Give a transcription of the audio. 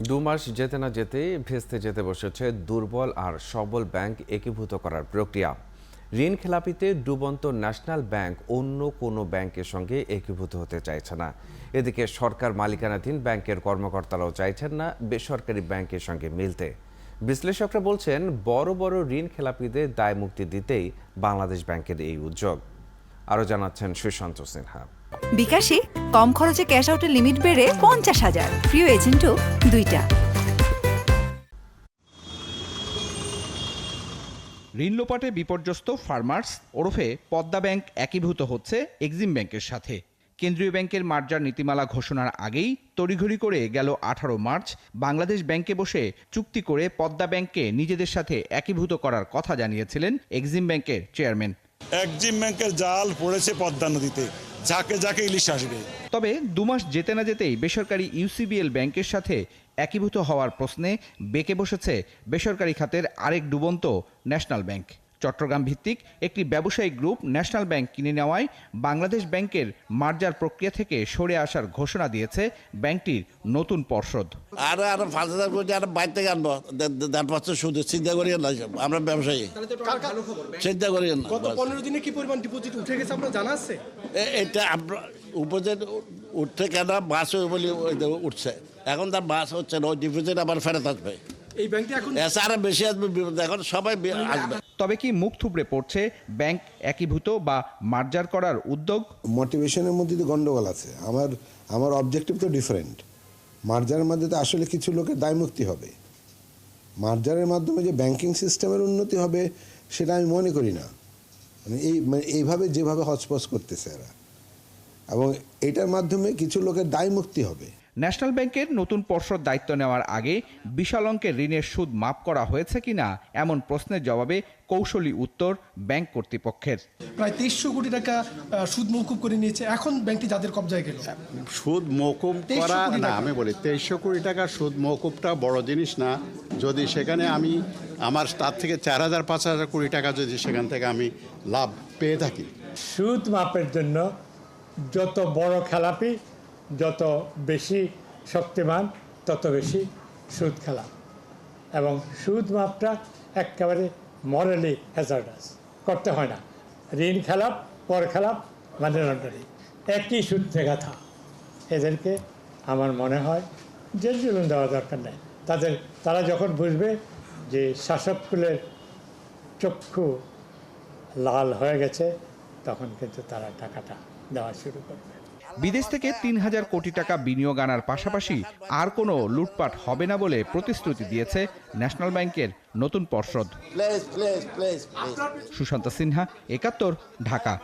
দু মাস যেতে না যেতেই ভেস্তে যেতে বসেছে দুর্বল আর সবল ব্যাংক একীভূত করার প্রক্রিয়া। ঋণ খেলাপিতে ডুবন্ত ন্যাশনাল ব্যাংক অন্য কোনো ব্যাংকের সঙ্গে একীভূত হতে চাইছে না। এদিকে সরকার মালিকানাধীন ব্যাংকের কর্মকর্তারাও চাইছেন না বেসরকারি ব্যাংকের সঙ্গে মিলতে। বিশ্লেষকরা বলছেন বড় বড় ঋণ খেলাপিদের দায় মুক্তি দিতেই বাংলাদেশ ব্যাংকের এই উদ্যোগ। আরও জানাচ্ছেন সুশান্ত সিনহা। বিকাশে কম খরচে ক্যাশ আউটের লিমিট বেড়ে 50,000, প্রিয় এজেন্টও 2টা। ঋণ লোপাটে বিপর্যস্ত ফার্মার্স ওরফে পদ্মা ব্যাংক একীভূত হচ্ছে এক্সিম ব্যাংকের সাথে। কেন্দ্রীয় ব্যাংকের মার্জার নীতিমালা ঘোষণার আগেই তড়িঘড়ি করে গেল 18 মার্চ বাংলাদেশ ব্যাংকে বসে চুক্তি করে পদ্মা ব্যাংককে নিজেদের সাথে একীভূত করার কথা জানিয়েছিলেন এক্সিম ব্যাংকের চেয়ারম্যান। এক্সিম ব্যাংকের জাল পড়েছে পদ্মা নদীতে, যাকে যাকে ইলিশ আসবে। তবে 2 মাস যেতে না যেতেই বেসরকারি ইউসিবিএল ব্যাংকের সাথে একীভূত হওয়ার প্রশ্নে বেঁকে বসেছে বেসরকারি খাতের আরেক ডুবন্ত ন্যাশনাল ব্যাংক। চট্টগ্রাম ভিত্তিক একটি ব্যবসায়িক গ্রুপ ন্যাশনাল ব্যাংক কিনে নেওয়ায় বাংলাদেশ ব্যাংকের মার্জার প্রক্রিয়া থেকে সরে আসার ঘোষণা দিয়েছে ব্যাংকটির নতুন পর্ষদ। আর 5,000 কোটি আর বাইরে থেকে আনবো, 10% সুদ। চিন্তা করি না, আমরা ব্যবসায়ী, চিন্তা করি না। গত 15 দিনে কি পরিমাণ ডিপোজিট উঠে গেছে আপনার জানা আছে? এটা উপজেট উঠছে কেন, বাস বলে উঠছে, এখন তার বাস হচ্ছে না, ওই ডিপোজিট আবার ফেরত আসবে। এই ব্যাংকটি এখন আরো বেশি আসবে, এখন সবাই আসবে। তবে কি মুখ থুবড়ে পড়ছে ব্যাংক একীভূত বা মার্জার করার উদ্যোগ? মোটিভেশনের মধ্যে তো গন্ডগোল আছে। আমার অবজেক্টিভ তো ডিফারেন্ট। মার্জারের মধ্যে তো আসলে কিছু লোকের দায়মুক্তি হবে। মার্জারের মাধ্যমে যে ব্যাংকিং সিস্টেমের উন্নতি হবে সেটা আমি মনে করি না। এইভাবে যেভাবে হচপচ করতেছে এরা, এবং এটার মাধ্যমে কিছু লোকের দায়মুক্তি হবে। ন্যাশনাল ব্যাংকের নতুন পর্ষদ দায়িত্ব নেওয়ার আগে বিশাল অঙ্কের ঋণের সুদ মাফ করা হয়েছে কিনা এমন প্রশ্নের জবাবে কৌশলী উত্তর ব্যাংক কর্তৃপক্ষের। প্রায় 2300 কোটি টাকা সুদ মওকুফ করে নিয়েছে, এখন ব্যাংকটি যাদের কবজায় গেল। সুদ মওকুফ করা না, আমি বলি 2300 কোটি টাকা সুদ মওকুফটা বড় জিনিস না। যদি সেখানে আমি আমার তার থেকে 4,000-5,000 কোটি টাকা যদি সেখান থেকে আমি লাভ পেয়ে থাকি। সুদ মাপের জন্য যত বড় খেলাপি, যত বেশি শক্তিমান, তত বেশি সুদ খেলা, এবং সুদ মাপটা একেবারে মরালি হ্যাজার্ডাস করতে হয় না। ঋণ খেলাপ, পর খেলাপ, মানি লন্ডারিং, একই সূত্রে গাথা। এদেরকে আমার মনে হয় জেল জুলুম দেওয়া দরকার নেই। তারা যখন বুঝবে যে শাসককুলের চক্ষু লাল হয়ে গেছে, তখন কিন্তু তারা টাকাটা দেওয়া শুরু করবে। বিদেশ থেকে 3,000 কোটি টাকা বিনিয়োগ আনার পাশাপাশি আর কোনো লুটপাট হবে না বলে প্রতিশ্রুতি দিয়েছে ন্যাশনাল ব্যাংকের নতুন পর্ষদ। সুশান্ত সিনহা, 71, ঢাকা।